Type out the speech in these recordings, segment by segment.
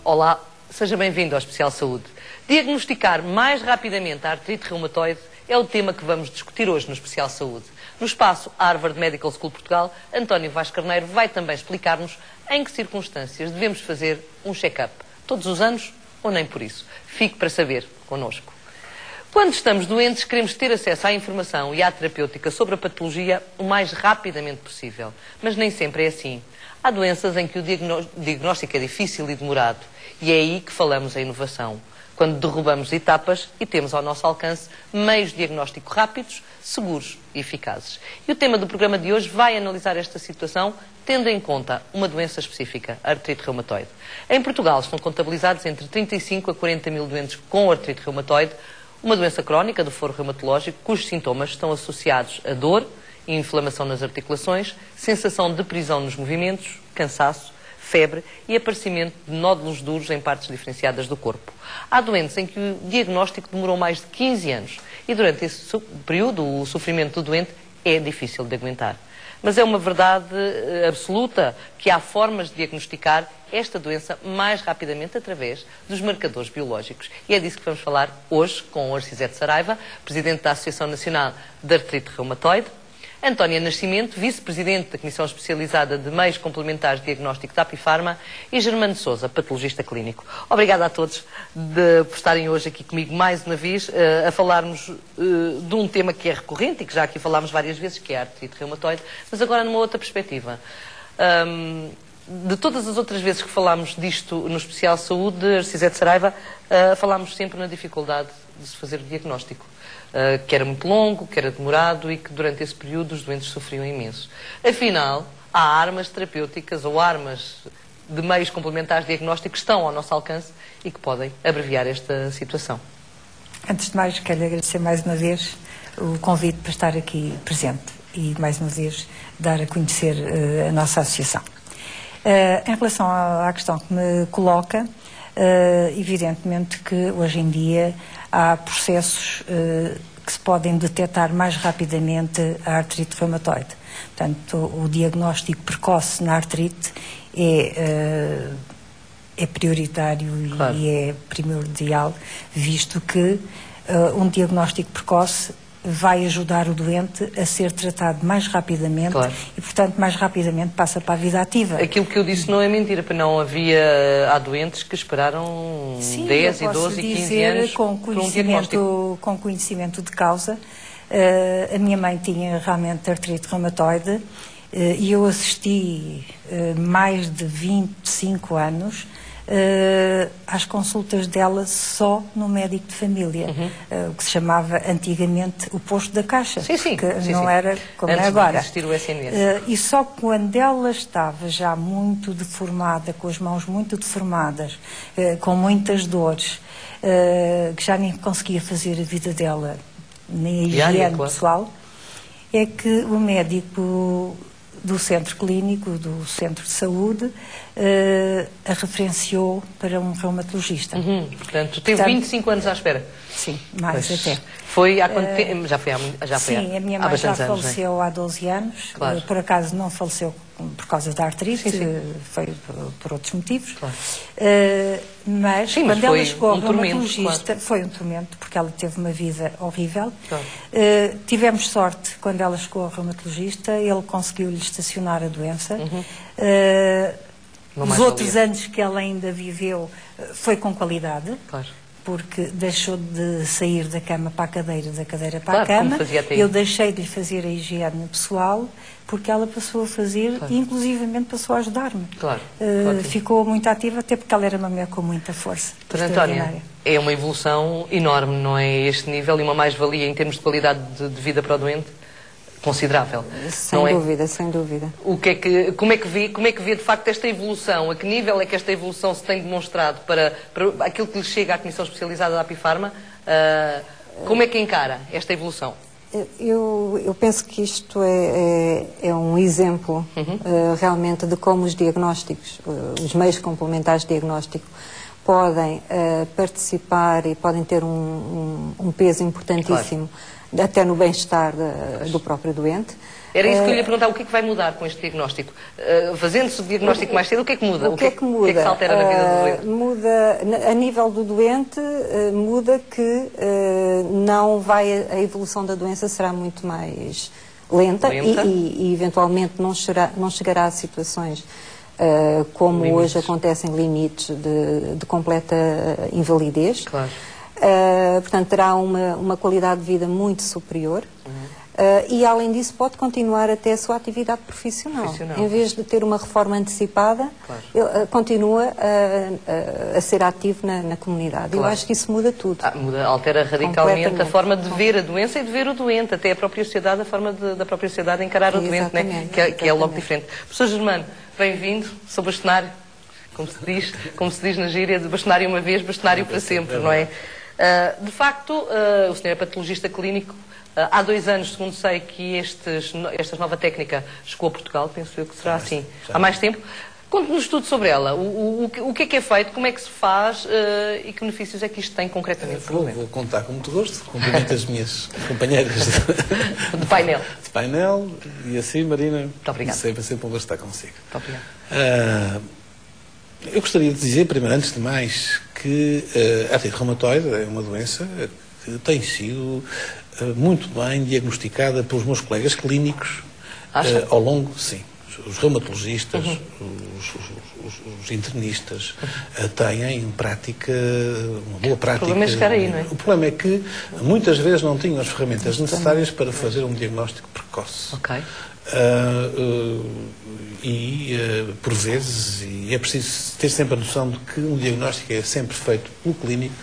Olá, seja bem-vindo ao Especial Saúde. Diagnosticar mais rapidamente a artrite reumatoide é o tema que vamos discutir hoje no Especial Saúde. No espaço Harvard Medical School Portugal, António Vaz Carneiro vai também explicar-nos em que circunstâncias devemos fazer um check-up. Todos os anos ou nem por isso? Fique para saber connosco. Quando estamos doentes, queremos ter acesso à informação e à terapêutica sobre a patologia o mais rapidamente possível. Mas nem sempre é assim. Há doenças em que o diagnóstico é difícil e demorado. E é aí que falamos em inovação. Quando derrubamos etapas e temos ao nosso alcance meios de diagnóstico rápidos, seguros e eficazes. E o tema do programa de hoje vai analisar esta situação tendo em conta uma doença específica, a artrite reumatoide. Em Portugal estão contabilizados entre 35 a 40 mil doentes com artrite reumatoide, uma doença crónica do foro reumatológico cujos sintomas estão associados a dor e inflamação nas articulações, sensação de prisão nos movimentos, cansaço, febre e aparecimento de nódulos duros em partes diferenciadas do corpo. Há doentes em que o diagnóstico demorou mais de 15 anos e durante esse período o sofrimento do doente é difícil de aguentar. Mas é uma verdade absoluta que há formas de diagnosticar esta doença mais rapidamente através dos marcadores biológicos. E é disso que vamos falar hoje com o Arcisete Saraiva, Presidente da Associação Nacional de Artrite Reumatoide, Antónia Nascimento, Vice-Presidente da Comissão Especializada de Meios Complementares de Diagnóstico da Apifarma e Germano Sousa, Patologista Clínico. Obrigada a todos por estarem hoje aqui comigo mais uma vez a falarmos de um tema que é recorrente e que já aqui falámos várias vezes, que é a artrite reumatoide, mas agora numa outra perspectiva. De todas as outras vezes que falámos disto no Especial Saúde, Arcisete Saraiva, falámos sempre na dificuldade de se fazer o diagnóstico. Que era muito longo, que era demorado e que durante esse período os doentes sofriam imenso. Afinal, há armas terapêuticas ou armas de meios complementares de diagnóstico que estão ao nosso alcance e que podem abreviar esta situação. Antes de mais, quero agradecer mais uma vez o convite para estar aqui presente e mais uma vez dar a conhecer a nossa associação. Em relação à questão que me coloca, evidentemente que hoje em dia há processos que se podem detectar mais rapidamente a artrite reumatoide. Portanto, o diagnóstico precoce na artrite é prioritário claro. E é primordial, visto que um diagnóstico precoce vai ajudar o doente a ser tratado mais rapidamente claro. E, portanto, mais rapidamente passa para a vida ativa. Aquilo que eu disse não é mentira, porque não há doentes que esperaram 10 e 12 e 15 anos com por um diagnóstico. Com conhecimento de causa. A minha mãe tinha realmente artrite reumatoide e eu assisti mais de 25 anos às consultas dela só no médico de família, o que se chamava antigamente o posto da caixa, que não era como é agora. Antes de existir o SNS. E só quando ela estava já muito deformada, com as mãos muito deformadas, com muitas dores, que já nem conseguia fazer a vida dela, nem a higiene pessoal, é que o médico do centro clínico, do centro de saúde, a referenciou para um reumatologista. Portanto, teve 25 anos à espera. Sim, mais até. Foi há quanto tempo? Sim, a minha mãe já faleceu há 12 anos. Claro. Por acaso não faleceu por causa da artrite, foi por outros motivos. Claro. Mas quando ela chegou ao reumatologista, foi um tormento, porque ela teve uma vida horrível. Claro. Tivemos sorte quando ela chegou ao reumatologista, ele conseguiu-lhe estacionar a doença. Os outros anos que ela ainda viveu foi com qualidade. Claro. Porque deixou de sair da cama para a cadeira, da cadeira para a cama. Eu deixei de lhe fazer a higiene pessoal, porque ela passou a fazer e inclusivamente passou a ajudar-me. Claro. Ficou muito ativa, até porque ela era uma mulher com muita força. Para Antónia, é uma evolução enorme, não é? Este nível e uma mais-valia em termos de qualidade de vida para o doente considerável. Sem dúvida, sem dúvida. Como é que vê de facto esta evolução? A que nível é que esta evolução se tem demonstrado para aquilo que lhe chega à Comissão Especializada da Apifarma? Como é que encara esta evolução? Eu penso que isto é um exemplo realmente de como os diagnósticos, os meios complementares de diagnóstico podem participar e podem ter um peso importantíssimo, até no bem-estar do próprio doente. Era isso que eu lhe ia perguntar, o que é que vai mudar com este diagnóstico? Fazendo-se o diagnóstico mais cedo, o que é que muda? O que é que muda? O que é que se altera na vida do doente? Muda, a nível do doente, muda que não vai, a evolução da doença será muito mais lenta. E eventualmente não chegará a situações como limites. Hoje acontecem limites de completa invalidez. Claro. Portanto, terá uma qualidade de vida muito superior. E, além disso, pode continuar até a sua atividade profissional. Em vez de ter uma reforma antecipada, claro. Ele continua a ser ativo na comunidade. Claro. Eu acho que isso muda tudo. Altera radicalmente a forma de ver a doença e de ver o doente, até a própria sociedade, a forma da própria sociedade encarar o doente, né? que é logo diferente. Professor Germano, bem-vindo, sou bastonário, como se diz na gíria, de bastonário uma vez, bastonário para sempre, não é? De facto, o senhor é patologista clínico. Há 2 anos, segundo sei, que esta nova técnica chegou a Portugal, penso eu que será assim. Há mais tempo. Conte-nos tudo sobre ela. O que é feito, como é que se faz e que benefícios é que isto tem concretamente? Vou contar com muito gosto. Cumprimento as minhas companheiras de painel. De painel. E assim, Marina, muito obrigado. Sempre um gosto estar consigo. Muito obrigado. Eu gostaria de dizer, primeiro, antes de mais, que a artrite reumatoide é uma doença que tem sido muito bem diagnosticada pelos meus colegas clínicos ao longo, sim. Os reumatologistas, os internistas têm em prática, uma boa prática. O problema é chegar aí, não é? O problema é que muitas vezes não tinham as ferramentas necessárias para fazer um diagnóstico precoce. Ok. Por vezes, e é preciso ter sempre a noção de que um diagnóstico é sempre feito pelo clínico,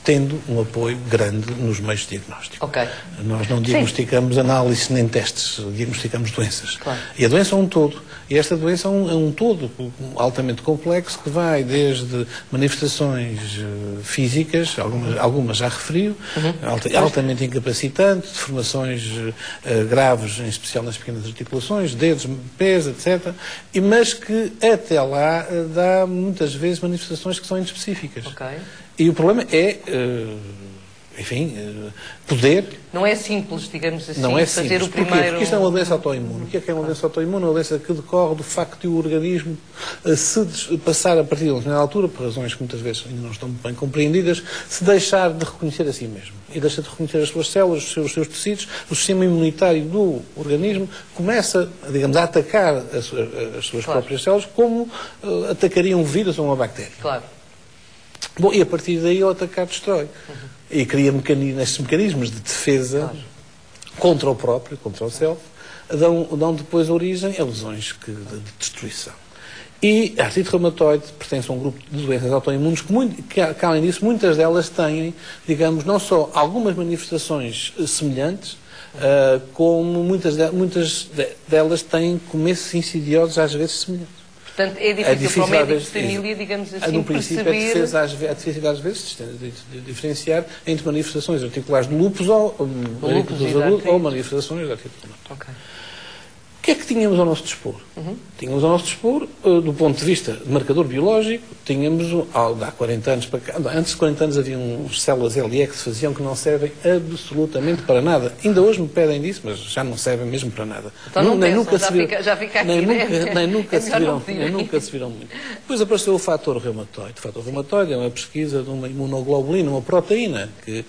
tendo um apoio grande nos meios de diagnóstico. Okay. Nós não diagnosticamos análises nem testes, diagnosticamos doenças. Claro. E a doença é um todo. E esta doença é um todo altamente complexo que vai desde manifestações físicas, algumas já referiu, altamente incapacitantes, deformações graves, em especial nas pequenas articulações, dedos, pés, etc. Mas que até lá dá muitas vezes manifestações que são inespecíficas. Okay. E o problema é, poder... Não é simples, digamos assim, não é fazer simples. o primeiro... Porquê? Porque isto é uma doença autoimune. O que é uma doença autoimune? É uma doença que decorre do facto de o organismo se passar a partir de uma determinada altura, por razões que muitas vezes ainda não estão bem compreendidas, se deixar de reconhecer a si mesmo. E deixa de reconhecer as suas células, os seus tecidos, o sistema imunitário do organismo começa, digamos, a atacar as suas próprias células como atacaria um vírus ou uma bactéria. Claro. Bom, e a partir daí ao atacar destrói. E cria estes mecanismos de defesa contra o próprio, contra o self, dão depois origem a lesões de destruição. E a artrite reumatoide pertence a um grupo de doenças autoimunes que, além disso, muitas delas têm, digamos, não só algumas manifestações semelhantes, como muitas delas têm começos insidiosos, às vezes semelhantes. Portanto, é difícil para o médico de família, digamos assim, no princípio perceber... é difícil às vezes de diferenciar entre manifestações articulares de lúpus ou manifestações de artrite reumatoide. Okay. O que é que tínhamos ao nosso dispor? Tínhamos ao nosso dispor, do ponto de vista de marcador biológico, tínhamos, há 40 anos para cá, antes de 40 anos havia uns células LE que se faziam que não servem absolutamente para nada. Ainda hoje me pedem disso, mas já não servem mesmo para nada. Então nem nunca se viram muito. Depois apareceu o fator reumatoide. O fator reumatoide é uma pesquisa de uma imunoglobulina, uma proteína que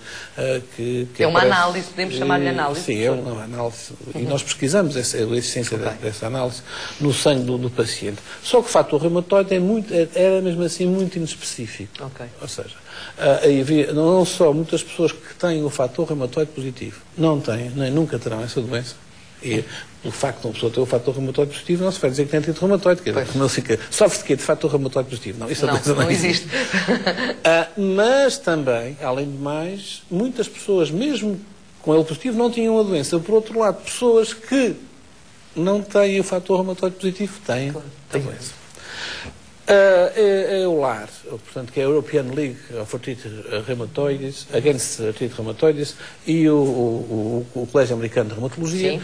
é uma análise, podemos chamar-lhe análise? Sim, é uma análise. E nós pesquisamos a essência dessa análise no sangue do paciente. Só que o fator reumatoide era mesmo assim muito inespecífico. Okay. Ou seja, não só muitas pessoas que têm o fator reumatoide positivo não têm, nem nunca terão essa doença. E o facto de uma pessoa ter o fator reumatoide positivo não se vai dizer que tem artrite reumatoide. Sofre de quê? De fator reumatoide positivo. Não, isso não existe. Mas também, além de mais, muitas pessoas, mesmo com ele positivo, não tinham a doença. Por outro lado, pessoas que não têm o fator reumatoide positivo têm a doença. A EULAR, portanto, que é a European League of Arthritis Rheumatoides, Against Arthritis Rheumatoides, e o Colégio Americano de Reumatologia,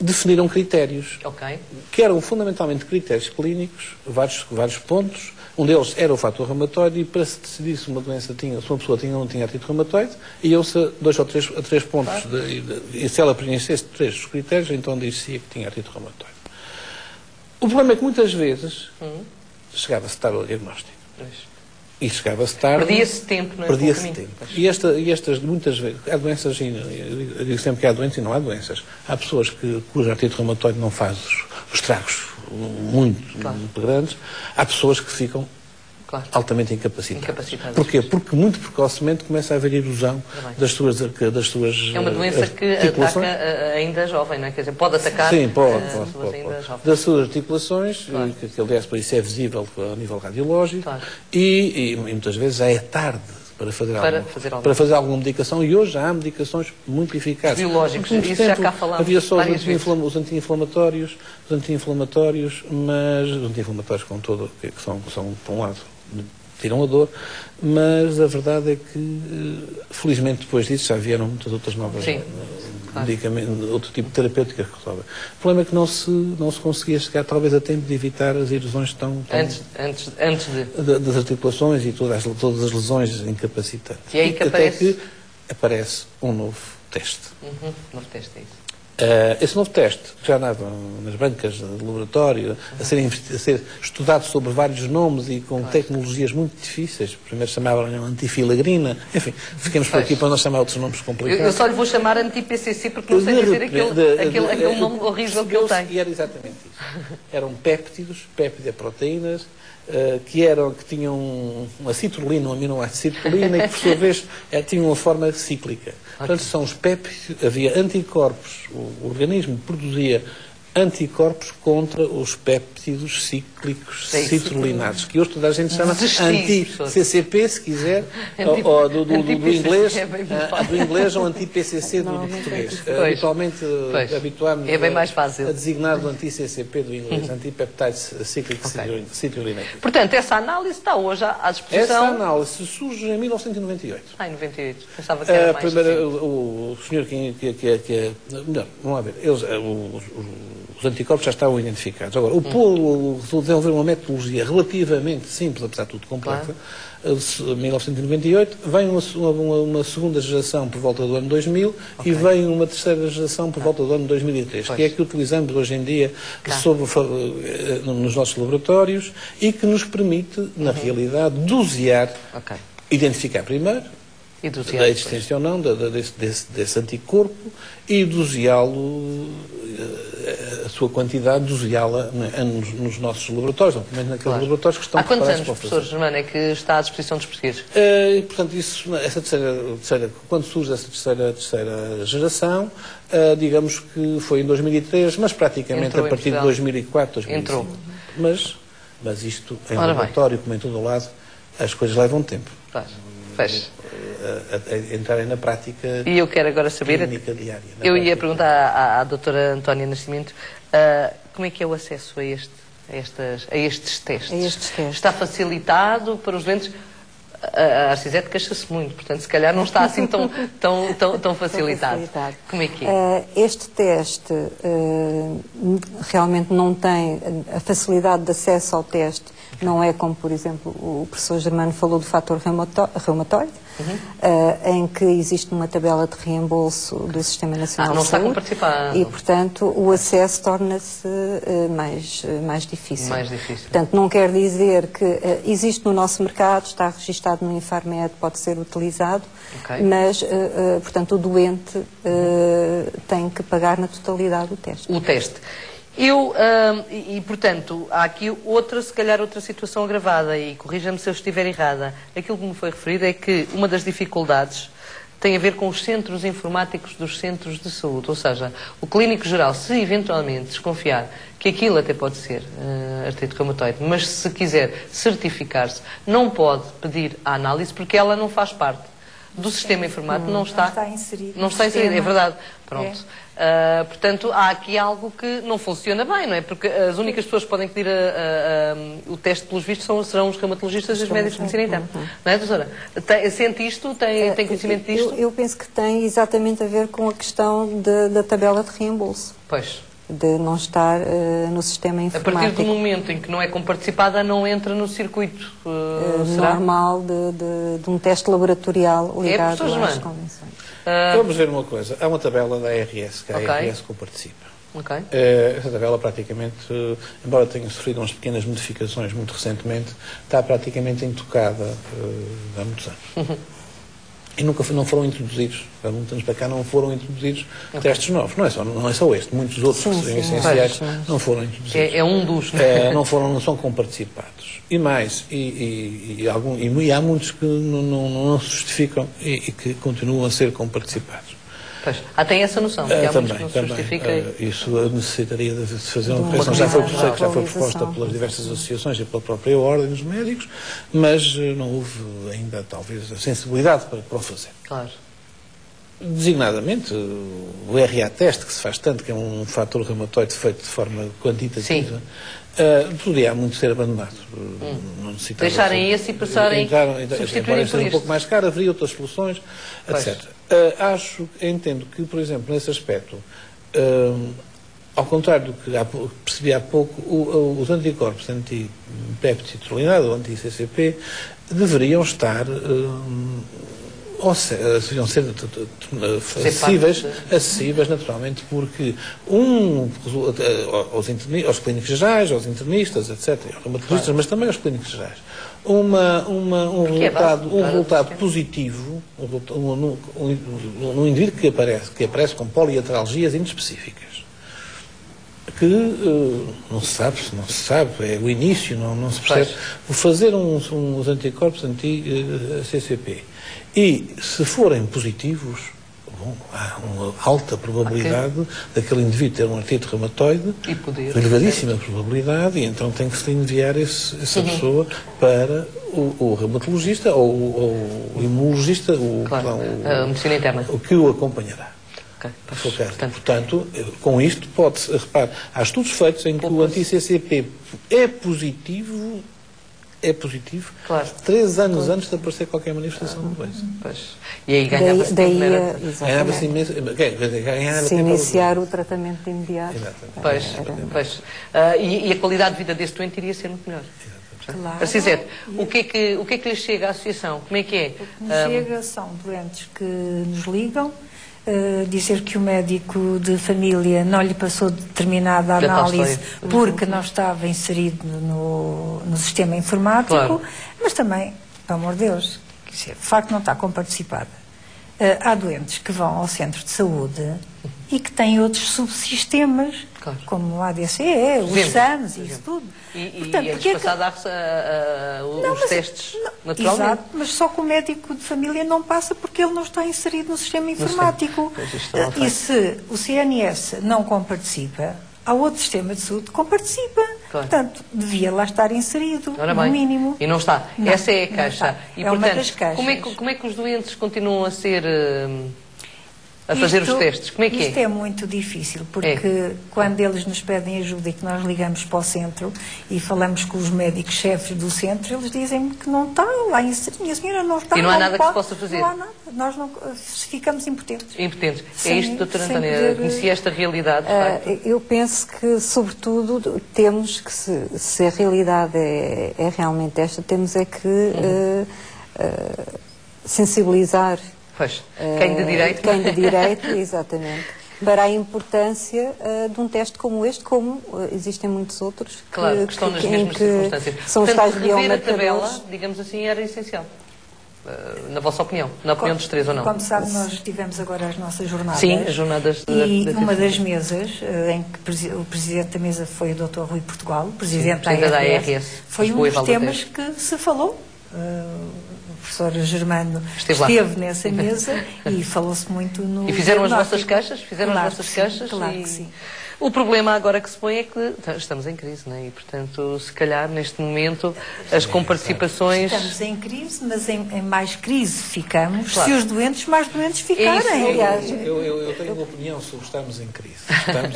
definiram critérios, Ok. que eram fundamentalmente critérios clínicos, vários pontos. Um deles era o fator reumatoide, e para se decidir se uma pessoa tinha ou não tinha artrite reumatoide, iam-se a 2 ou 3 pontos. E se ela preenchesse 3 dos critérios, então dizia que tinha artrite reumatoide. O problema é que muitas vezes chegava-se tarde ao diagnóstico. E chegava-se tarde... Perdia-se tempo, não é? Perdia-se tempo. E estas, muitas vezes, há doenças, eu digo sempre que há doenças e não há doenças. Há pessoas cuja artrite reumatoide não faz os estragos muito grandes. Há pessoas que ficam altamente incapacitadas. Porquê? Porque muito precocemente começa a haver erosão das suas É uma doença que ataca ainda jovem, não é? Quer dizer, pode atacar ainda jovem. Das suas articulações, que aliás por isso é visível a nível radiológico, e muitas vezes já é tarde para fazer alguma medicação, e hoje já há medicações muito eficazes. Biológicos, isso já cá falámos. Havia só os anti-inflamatórios, mas os anti-inflamatórios com todo, que são, por um lado, tiram a dor, mas a verdade é que, felizmente, depois disso já vieram muitas outras novas medicamentos, outro tipo de terapêuticas que resolvem. O problema é que não se conseguia chegar, talvez, a tempo de evitar as erosões antes das articulações e todas as lesões incapacitantes. E aí que aparece... Até que aparece um novo teste. Novo teste, é isso. Esse novo teste, que já andava nas bancas de laboratório, a ser estudado sobre vários nomes e com tecnologias muito difíceis, primeiro chamavam antifilagrina, enfim, fiquemos por aqui para não chamar outros nomes complicados. Eu só lhe vou chamar anti-PCC porque não sei dizer aquele nome horrível que ele tem. E era exatamente isso. Eram péptidoproteínas, que tinham uma citrulina, um aminoácido citrulina, e que por sua vez tinham uma forma cíclica. Portanto, são os péptidos, havia anticorpos, o organismo produzia anticorpos contra os péptidos cíclicos citrulinados, que hoje toda a gente chama anti-CCP, se quiser, ou do inglês ou anti-PCC do português. Habitualmente habituámos a designar do anti-CCP do inglês, anti-peptide cyclic citrulinated. Portanto, essa análise está hoje à disposição. Essa análise surge em 1998. Em 98. Pensava que era mais o senhor melhor, vamos lá ver, os anticorpos já estavam identificados. Agora, desenvolver uma metodologia relativamente simples, apesar de tudo complexa, em 1998, vem uma segunda geração por volta do ano 2000 e vem uma terceira geração por volta do ano 2003, que é a que utilizamos hoje em dia nos nossos laboratórios e que nos permite, na realidade, dosear, identificar primeiro da existência ou não desse anticorpo e doseá-lo, a sua quantidade, doseá-la nos nossos laboratórios, ou pelo menos naqueles laboratórios que estão preparados para o fazer. Há quantos anos, professor Germano, é que está à disposição dos portugueses? Portanto, quando surge essa terceira geração, digamos que foi em 2003, mas praticamente a partir de 2004, 2005. Mas isto, em laboratório, como em todo o lado, as coisas levam tempo. Fecha. A entrarem na prática. E eu quero agora saber, diária. Eu ia perguntar à doutora Antónia Nascimento, como é que é o acesso a estes testes? Está facilitado para os doentes? A Arcisete queixa-se muito, portanto, se calhar não está assim tão facilitado. Como é que é? Este teste realmente não tem a facilidade de acesso ao teste, não é como, por exemplo, o professor Germano falou do fator reumatoide, em que existe uma tabela de reembolso do Sistema Nacional de Saúde. Não está participando. E, portanto, o acesso torna-se mais difícil. Portanto, não quer dizer que existe no nosso mercado, está registado no Infarmed, pode ser utilizado, mas, portanto, o doente tem que pagar na totalidade o teste. Portanto, há aqui se calhar outra situação agravada, e corrija-me se eu estiver errada. Aquilo que me foi referido é que uma das dificuldades tem a ver com os centros informáticos dos centros de saúde, ou seja, o clínico geral, se eventualmente desconfiar que aquilo até pode ser artrite reumatoide, mas se quiser certificar-se, não pode pedir a análise porque ela não faz parte do sistema informático, não está inserido. Não está inserido, é verdade. Pronto. Portanto, há aqui algo que não funciona bem, não é? Porque as únicas pessoas que podem pedir o teste, pelos vistos, serão os reumatologistas e os médicos de medicina interna. Não é, doutora? Sente isto? Tem conhecimento disto? Eu penso que tem exatamente a ver com a questão da tabela de reembolso. Pois. de não estar no sistema informático. A partir do momento em que não é comparticipada, não entra no circuito normal de um teste laboratorial ligado às convenções. Vamos ver uma coisa. Há uma tabela da ARS, que a ARS comparticipa. Essa tabela praticamente, embora tenha sofrido umas pequenas modificações muito recentemente, está praticamente intocada há muitos anos. E não foram introduzidos, há muitos anos para cá não foram introduzidos testes novos. Não é só este, muitos outros que seriam essenciais não foram introduzidos. É um dos... Não são comparticipados. E mais, e há muitos que não se justificam e que continuam a ser comparticipados. Pois, tem essa noção, que há muitos que não se justifica. Isso necessitaria de fazer uma pressão. Já foi proposta pelas diversas associações e pela própria Ordem dos Médicos, mas não houve ainda, talvez, a sensibilidade para o fazer. Claro. Designadamente, o RA-teste, que se faz tanto, que é um fator reumatoide feito de forma quantitativa, poderia muito ser abandonado. Não deixarem esse e passarem a substituírem por um pouco mais caro, haveria outras soluções, etc. Entendo que, por exemplo, nesse aspecto, ao contrário do que percebi há pouco, os anticorpos anti-peptidrolinado, ou anti-CCP, deveriam estar... deveriam ser acessíveis naturalmente, porque aos clínicos gerais, aos internistas, etc., aos reumatologistas, mas também aos clínicos gerais, um resultado positivo num indivíduo que aparece com poliatralgias inespecíficas, que não se sabe, é o início, não se percebe. Fazer uns anticorpos anti-CCP e, se forem positivos, há uma alta probabilidade daquele indivíduo ter um artrite reumatoide, elevadíssima probabilidade, e então tem que se enviar essa pessoa para o reumatologista ou o imunologista, a medicina interna, o que o acompanhará. Portanto, com isto pode-se, repare, há estudos feitos em que o anti-CCP é positivo 3 anos antes de aparecer qualquer manifestação de doença. E aí ganhava-se se iniciar o tratamento de imediato. E a qualidade de vida desse doente iria ser muito melhor. Claro. Cisete, o que é que lhes chega à associação? Como é que é? O que nos chega são doentes que nos ligam, dizer que o médico de família não lhe passou determinada análise porque não estava inserido no sistema informático, mas também, pelo amor de Deus, de facto não está comparticipada. Há doentes que vão ao centro de saúde e que têm outros subsistemas, como o ADCE, os SAMs e isso tudo. Portanto, é passado os testes naturalmente. Exato, mas só que o médico de família não passa porque ele não está inserido no sistema informático. E se o CNS não comparticipa, há outro sistema de saúde que comparticipa. Portanto, devia lá estar inserido, no mínimo. E não está. Essa é a queixa. E, portanto, uma das queixas. Como é que os doentes continuam a ser... a fazer os testes? Como é que isto é muito difícil, porque quando eles nos pedem ajuda e que nós ligamos para o centro e falamos com os médicos-chefes do centro, eles dizem que não está lá inserido. Minha senhora, não está. E não há nada que se possa fazer? Não há nada. Nós não ficamos impotentes. É isto, doutora Antónia, conhecia esta realidade? Eu penso que, sobretudo, temos que, se a realidade é realmente esta, temos é que sensibilizar quem de direito, exatamente, para a importância de um teste como este, como existem muitos outros que estão nas mesmas circunstâncias. São os tais biomarcadores. A tabela, digamos assim, era essencial. Na vossa opinião, na opinião dos três ou não? Como sabe, nós tivemos agora as nossas jornadas. Sim, as jornadas e uma das mesas, em que o presidente da mesa foi o Dr. Rui Portugal, o presidente da ARS, foi um dos temas que se falou. O professor Germano esteve nessa mesa e falou-se muito no... E fizeram as vossas queixas? Claro que sim. O problema agora que se põe é que estamos em crise, não é? E, portanto, se calhar, neste momento, as comparticipações... Estamos em crise, mas em mais crise ficamos se os doentes mais doentes ficarem. Aliás, eu tenho uma opinião sobre estarmos em crise.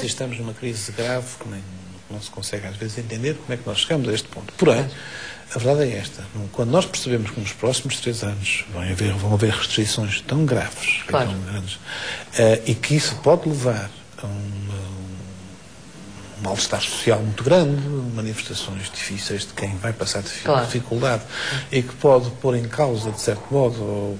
Estamos numa crise grave que não se consegue, às vezes, entender como é que nós chegamos a este ponto. Porém, a verdade é esta. Quando nós percebemos que nos próximos 3 anos vão haver restrições tão graves, tão grandes, e que isso pode levar a um mal-estar social muito grande, manifestações difíceis de quem vai passar dificuldade e que pode pôr em causa, de certo modo,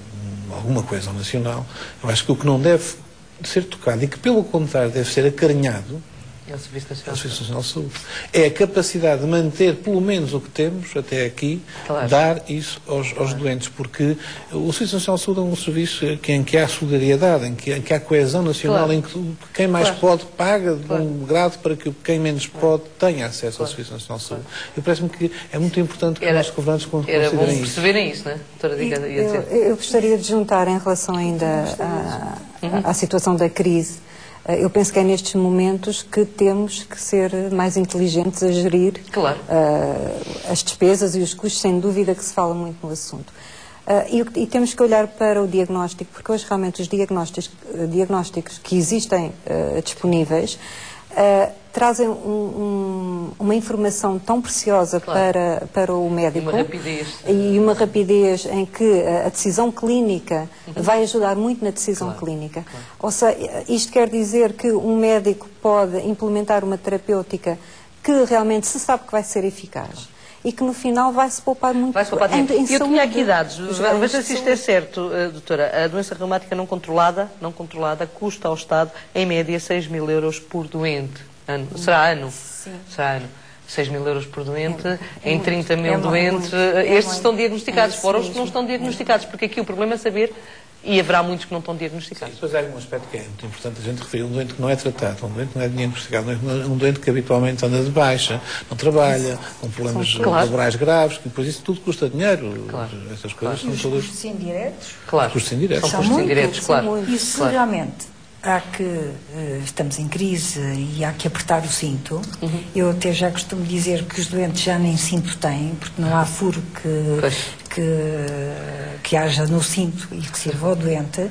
alguma coesão nacional. Eu acho que o que não deve ser tocado e que, pelo contrário, deve ser acarinhado é o Serviço Nacional de Saúde. É a capacidade de manter, pelo menos o que temos até aqui, dar isso aos doentes, porque o Serviço Nacional de Saúde é um serviço em que há solidariedade, em que há coesão nacional, em que quem mais pode paga de bom grado para que quem menos pode tenha acesso ao Serviço Nacional de Saúde. E parece-me que é muito importante que os nossos governantes considerem isso. Era bom perceberem isso, não é? Doutora, ia dizer. Eu gostaria de juntar em relação ainda à situação da crise. Eu penso que é nestes momentos que temos que ser mais inteligentes a gerir as despesas e os custos, sem dúvida que se fala muito no assunto. E temos que olhar para o diagnóstico, porque hoje realmente os diagnósticos que existem disponíveis trazem uma informação tão preciosa para o médico e uma rapidez em que a decisão clínica vai ajudar muito na decisão clínica. Ou seja, isto quer dizer que um médico pode implementar uma terapêutica que realmente se sabe que vai ser eficaz e que no final vai-se poupar muito tempo. Eu tinha aqui dados, veja se isto é certo, doutora. A doença reumática não controlada custa ao Estado, em média, 6.000 euros por doente. Será ano? Sim. Será ano. 6.000 euros por doente, em 30 mil doentes. Estes estão diagnosticados, fora os que não estão diagnosticados, porque aqui o problema é saber, e haverá muitos que não estão diagnosticados. Depois há um aspecto que é muito importante a gente referir: um doente que não é tratado, um doente que não é diagnosticado, um doente que habitualmente anda de baixa, não trabalha, com problemas laborais graves, que depois isso tudo custa dinheiro. Essas coisas são todas. Custos indiretos? Claro. Custos indiretos. São custos indiretos, claro. E se realmente estamos em crise e há que apertar o cinto, eu até já costumo dizer que os doentes já nem cinto têm, porque não há furo que haja no cinto e que sirva ao doente.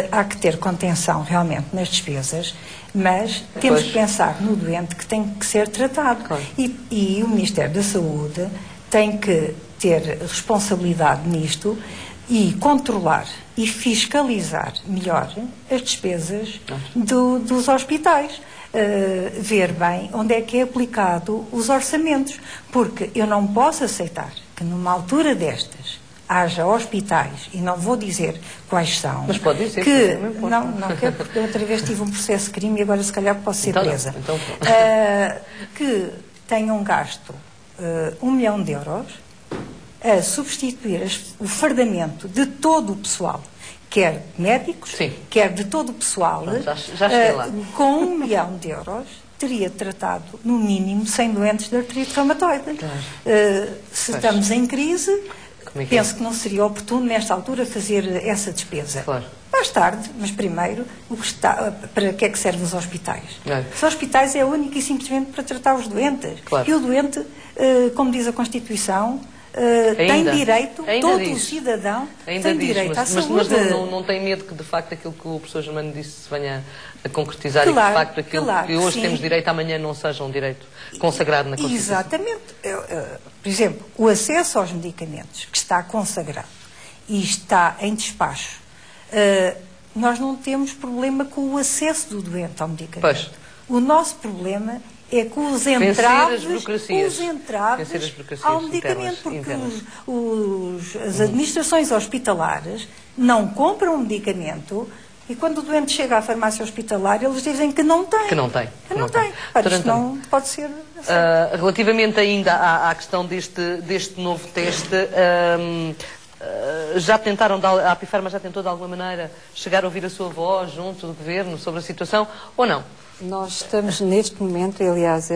Há que ter contenção realmente nas despesas, mas temos que pensar no doente que tem que ser tratado. E o Ministério da Saúde tem que ter responsabilidade nisto e controlar e fiscalizar melhor as despesas dos hospitais. Ver bem onde é que é aplicado os orçamentos, porque eu não posso aceitar que numa altura destas haja hospitais, e não vou dizer quais são, mas pode dizer não quero, porque outra vez tive um processo de crime e agora se calhar posso ser presa, que tenham gasto 1 milhão de euros a substituir o fardamento de todo o pessoal, quer médicos, quer de todo o pessoal, com 1 milhão de euros, teria tratado, no mínimo, 100 doentes de artrite reumatoide. Se estamos em crise, penso que não seria oportuno, nesta altura, fazer essa despesa. Mais tarde, mas primeiro, para que é que servem os hospitais? Os hospitais é único e simplesmente para tratar os doentes. E o doente, como diz a Constituição, tem direito, todo o cidadão tem direito à saúde. Mas não tem medo que, de facto, aquilo que o professor Germano disse se venha a concretizar e que, de facto, aquilo que hoje temos direito, amanhã não seja um direito consagrado na Constituição? Exatamente. Por exemplo, o acesso aos medicamentos, que está consagrado e está em despacho, nós não temos problema com o acesso do doente ao medicamento. O nosso problema é com os entraves ao medicamento, porque as administrações hospitalares não compram um medicamento e quando o doente chega à farmácia hospitalar eles dizem que não tem. Ora, isto não pode ser assim. Relativamente ainda à questão deste novo teste, já tentaram, a Apifarma já tentou de alguma maneira chegar a ouvir a sua voz junto do Governo sobre a situação ou não? Nós estamos neste momento, aliás,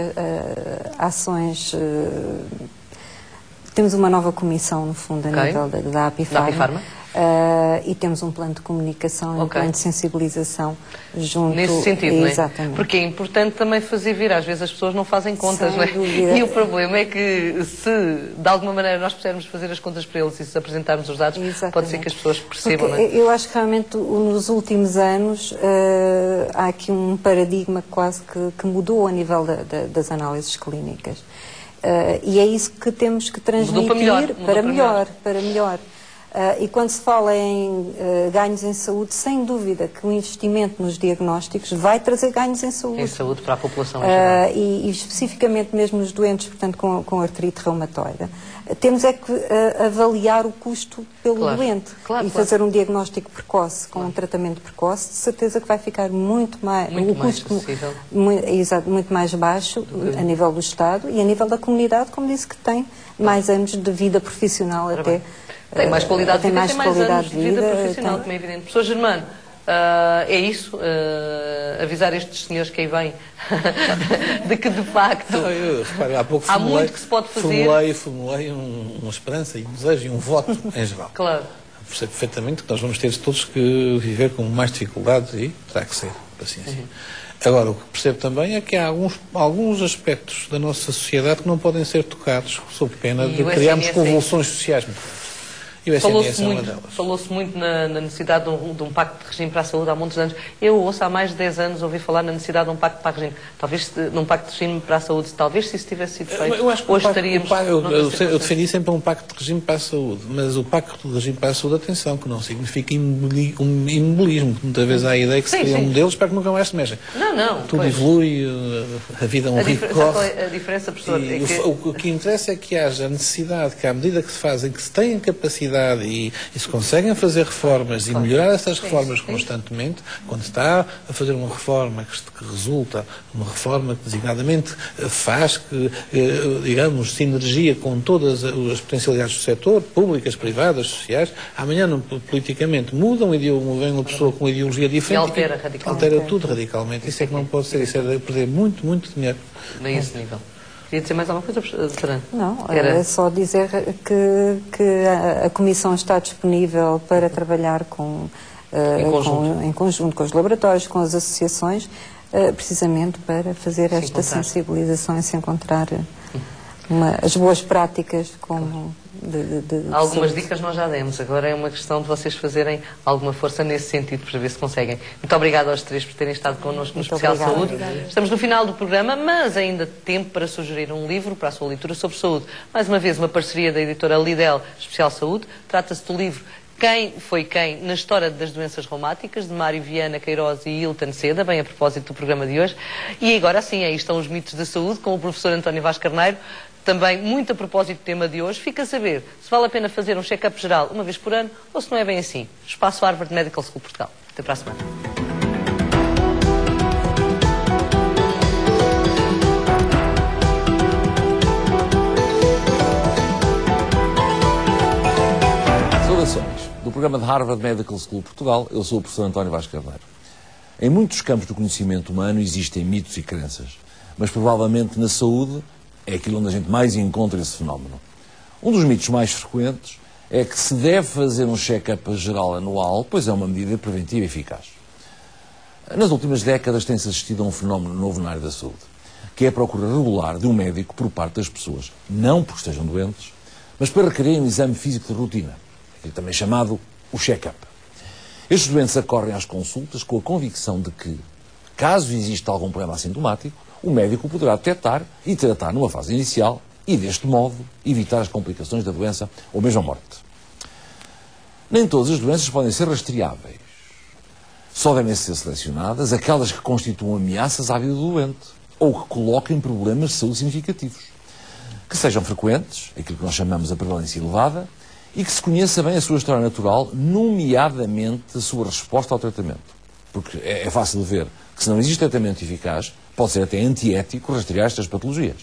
ações... temos uma nova comissão, no fundo, a nível da Apifarma. E temos um plano de comunicação e um plano de sensibilização junto... Nesse sentido, exatamente. Não é? Porque é importante também fazer vir. Às vezes as pessoas não fazem contas, não é? E o problema é que se, de alguma maneira, nós pudermos fazer as contas para eles e se apresentarmos os dados, pode ser que as pessoas percebam, não é? Eu acho que realmente nos últimos anos há aqui um paradigma quase que mudou a nível das análises clínicas. E é isso que temos que transmitir para melhor. E quando se fala em ganhos em saúde, sem dúvida que o investimento nos diagnósticos vai trazer ganhos em saúde. Em saúde para a população em geral. E especificamente mesmo nos doentes, portanto, com artrite reumatoide, temos é que avaliar o custo pelo doente e fazer um diagnóstico precoce, com um tratamento precoce, de certeza que vai ficar muito mais muito mais baixo a nível do Estado e a nível da comunidade, como disse, que tem mais anos de vida profissional até. Tem mais qualidade de vida, tem mais anos de vida profissional, tem. como é evidente. Professor Germano, é isso? Avisar estes senhores que aí vêm de que, de facto, repare, há pouco muito que se pode fazer. Formulei uma esperança e um desejo e um voto em geral. Claro. Percebo perfeitamente que nós vamos ter todos que viver com mais dificuldades e terá que ser, paciência. Agora, o que percebo também é que há alguns aspectos da nossa sociedade que não podem ser tocados, sob pena de criarmos convulsões sociais muito grandes. E o SNS é uma delas. Falou-se muito na necessidade de um pacto de regime para a saúde há muitos anos. Eu ouço há mais de 10 anos ouvir falar na necessidade de um pacto para a regime. Talvez num pacto de regime para a saúde, talvez se isso tivesse sido feito, eu acho que hoje estaríamos... Eu defendi sempre um pacto de regime para a saúde, mas o pacto de regime para a saúde, atenção, que não significa um imobilismo. Muitas vezes há a ideia que se criam modelos para que nunca mais se mexem. Não. Tudo evolui, a vida é um rio que corre. A diferença, professor, é que... O que interessa é que haja necessidade, que à medida que se fazem, que se tenham capacidade e se conseguem fazer reformas e melhorar essas reformas constantemente, quando se está a fazer uma reforma que resulta, uma reforma que designadamente faz que, digamos, sinergia com todas as potencialidades do setor, públicas, privadas, sociais, amanhã politicamente mudam, vem uma pessoa com uma ideologia diferente e altera tudo radicalmente. Isso é que não pode ser, isso é perder muito, muito dinheiro. Nem esse nível. Queria dizer mais alguma coisa, doutora? Não, é só dizer que a Comissão está disponível para trabalhar em conjunto com os laboratórios, com as associações, precisamente para fazer esta sensibilização e se encontrar as boas práticas como... Algumas dicas nós já demos, agora é uma questão de vocês fazerem alguma força nesse sentido para ver se conseguem. Muito obrigado aos três por terem estado connosco no Especial Saúde. Estamos no final do programa, mas ainda tempo para sugerir um livro para a sua leitura sobre saúde. Mais uma vez, uma parceria da editora Lidl Especial Saúde. Trata-se do livro Quem Foi Quem na História das Doenças Reumáticas, de Mário Viana Queiroz e Hilton Seda, bem a propósito do programa de hoje. E agora sim, aí estão os mitos da saúde, com o professor António Vaz Carneiro. Também, muito a propósito do tema de hoje, fica a saber se vale a pena fazer um check-up geral uma vez por ano ou se não é bem assim. Espaço Harvard Medical School Portugal. Até para a semana. Saudações. Do programa de Harvard Medical School Portugal, eu sou o professor António Vaz Carneiro. Em muitos campos do conhecimento humano existem mitos e crenças, mas provavelmente na saúde é aquilo onde a gente mais encontra esse fenómeno. Um dos mitos mais frequentes é que se deve fazer um check-up geral anual, pois é uma medida preventiva e eficaz. Nas últimas décadas tem-se assistido a um fenómeno novo na área da saúde, que é a procura regular de um médico por parte das pessoas, não porque estejam doentes, mas para requerer um exame físico de rotina, também chamado o check-up. Estes doentes acorrem às consultas com a convicção de que, caso exista algum problema assintomático, o médico poderá detectar e tratar numa fase inicial e, deste modo, evitar as complicações da doença ou mesmo a morte. Nem todas as doenças podem ser rastreáveis. Só devem ser selecionadas aquelas que constituam ameaças à vida do doente ou que coloquem problemas de saúde significativos. Que sejam frequentes, aquilo que nós chamamos a prevalência elevada, e que se conheça bem a sua história natural, nomeadamente a sua resposta ao tratamento. Porque é fácil de ver que, se não existe tratamento eficaz, pode ser até antiético rastrear estas patologias.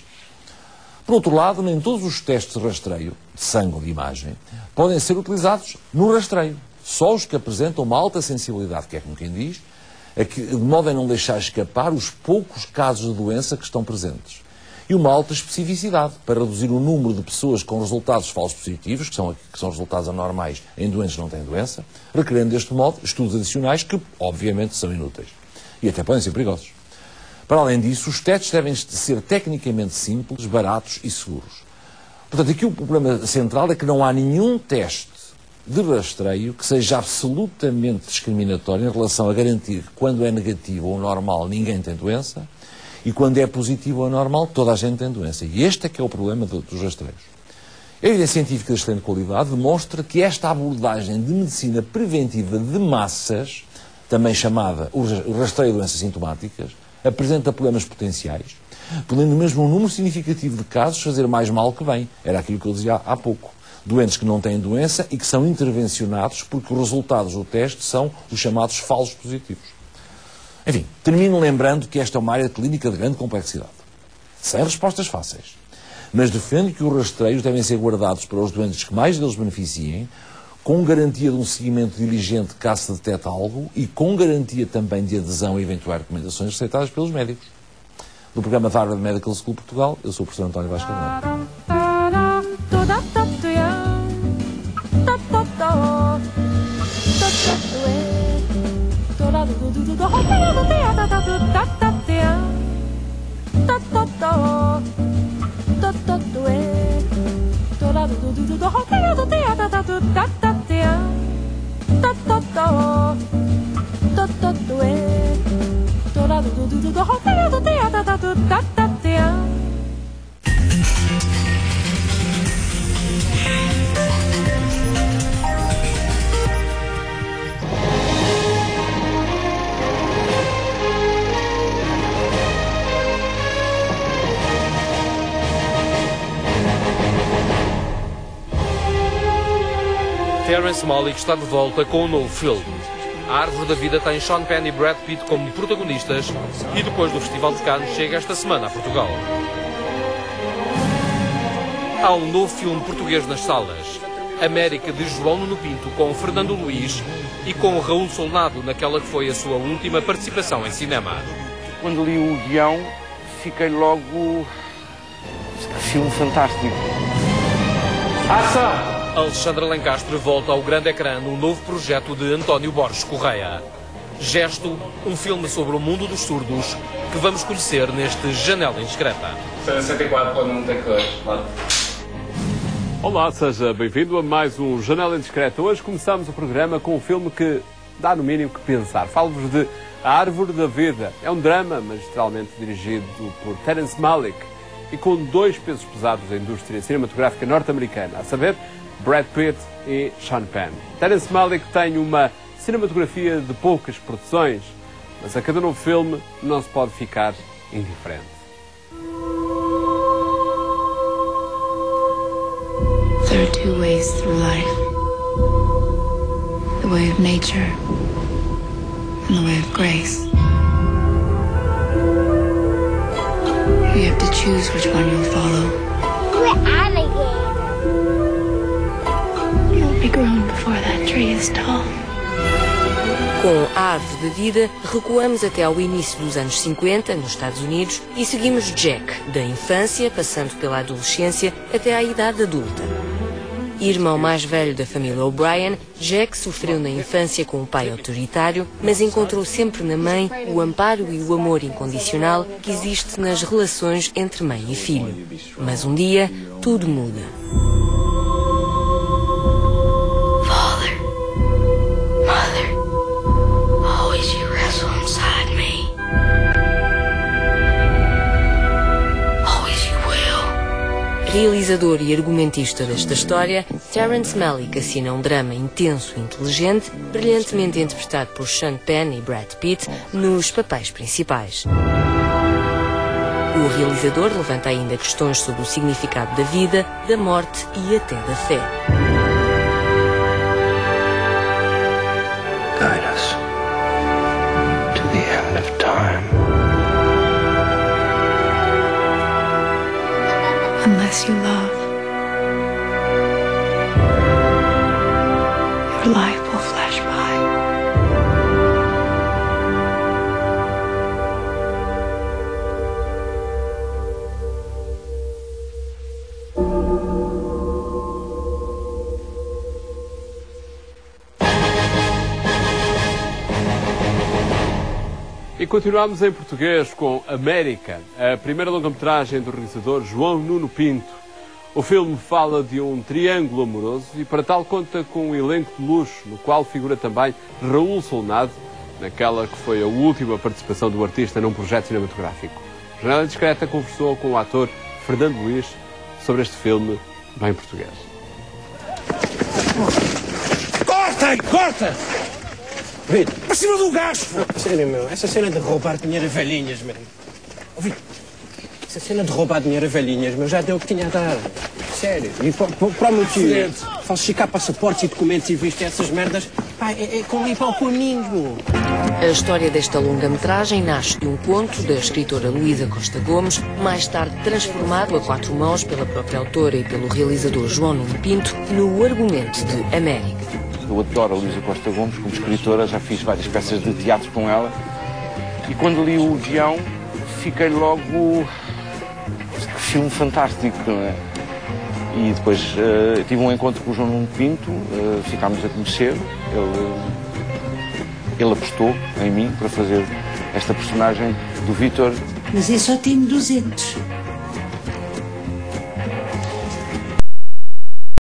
Por outro lado, nem todos os testes de rastreio, de sangue ou de imagem, podem ser utilizados no rastreio. Só os que apresentam uma alta sensibilidade, que é como quem diz, de modo a não deixar escapar os poucos casos de doença que estão presentes. E uma alta especificidade, para reduzir o número de pessoas com resultados falsos positivos, que são resultados anormais em doentes que não têm doença, requerendo deste modo estudos adicionais que, obviamente, são inúteis. E até podem ser perigosos. Para além disso, os testes devem ser tecnicamente simples, baratos e seguros. Portanto, aqui o problema central é que não há nenhum teste de rastreio que seja absolutamente discriminatório em relação a garantir que, quando é negativo ou normal, ninguém tem doença, e quando é positivo ou normal, toda a gente tem doença. E este é que é o problema dos rastreios. A evidência científica de excelente qualidade demonstra que esta abordagem de medicina preventiva de massas, também chamada o rastreio de doenças sintomáticas, apresenta problemas potenciais, podendo mesmo um número significativo de casos fazer mais mal que bem. Era aquilo que eu dizia há pouco. Doentes que não têm doença e que são intervencionados porque os resultados do teste são os chamados falsos positivos. Enfim, termino lembrando que esta é uma área clínica de grande complexidade, sem respostas fáceis, mas defendo que os rastreios devem ser guardados para os doentes que mais deles beneficiem, com garantia de um seguimento diligente caso se detecte algo e com garantia também de adesão a eventuais recomendações receitadas pelos médicos. Do programa da Harvard Medical School Portugal, eu sou o professor António Vaz Carneiro. Terrence Malick está de volta com um novo filme. A Árvore da Vida tem Sean Penn e Brad Pitt como protagonistas e depois do Festival de Cannes chega esta semana a Portugal. Há um novo filme português nas salas. América, de João Nuno Pinto com Fernando Luís e com Raul Solnado naquela que foi a sua última participação em cinema. Quando li o guião, fiquei logo... filme fantástico. Ação! Alexandre Lencastre volta ao grande ecrã no novo projeto de António Borges Correia. Gesto, um filme sobre o mundo dos surdos que vamos conhecer neste Janela Indiscreta. 64 para não ter cores. Olá, seja bem-vindo a mais um Janela Indiscreta. Hoje começamos o programa com um filme que dá no mínimo que pensar. Falo-vos de A Árvore da Vida. É um drama magistralmente dirigido por Terrence Malick e com dois pesos pesados da indústria cinematográfica norte-americana, a saber, Brad Pitt e Sean Penn. Terrence Malick tem uma cinematografia de poucas produções, mas a cada novo filme não se pode ficar indiferente. There are two ways through life. The way of nature and the way of grace. You have to choose which one you'll follow. We're alligators. You'll be grown before that tree is tall. Com A Árvore da Vida, recuamos até ao início dos anos 50, nos Estados Unidos, e seguimos Jack, da infância, passando pela adolescência, até à idade adulta. Irmão mais velho da família O'Brien, Jack sofreu na infância com um pai autoritário, mas encontrou sempre na mãe o amparo e o amor incondicional que existe nas relações entre mãe e filho. Mas um dia, tudo muda. Father, Mother, always you wrestle inside me. Always you will. Realizador e argumentista desta história, Terrence Malick assina um drama intenso e inteligente, brilhantemente interpretado por Sean Penn e Brad Pitt nos papéis principais. O realizador levanta ainda questões sobre o significado da vida, da morte e até da fé. Guide us to the end of time. Unless you love, your life will flash by. E continuamos em português com América, a primeira longa-metragem do realizador João Nuno Pinto. O filme fala de um triângulo amoroso e para tal conta com um elenco de luxo, no qual figura também Raul Solnado, naquela que foi a última participação do artista num projeto cinematográfico. A Janela Indiscreta conversou com o ator Fernando Luís sobre este filme bem português. Cortem! Corta! Vitor, para cima do gajo! Sério, meu, essa cena de roubar dinheiro a velhinhas, meu. Vitor, essa cena de roubar dinheiro a velhinhas, meu, já deu o que tinha a dar. Sério. E para o meu tio, falsificar passaportes e documentos e visto essas merdas, pá, é como ir para o caminho, meu. A história desta longa-metragem nasce de um conto da escritora Luísa Costa Gomes, mais tarde transformado a 4 mãos pela própria autora e pelo realizador João Nuno Pinto, no argumento de América. Eu adoro a Luísa Costa Gomes como escritora, já fiz várias peças de teatro com ela. E quando li o guião, fiquei logo... Que filme fantástico, não é? E depois tive um encontro com o João Nuno Pinto, ficámos a conhecer. Ele apostou em mim para fazer esta personagem do Vítor. Mas eu só tenho 200.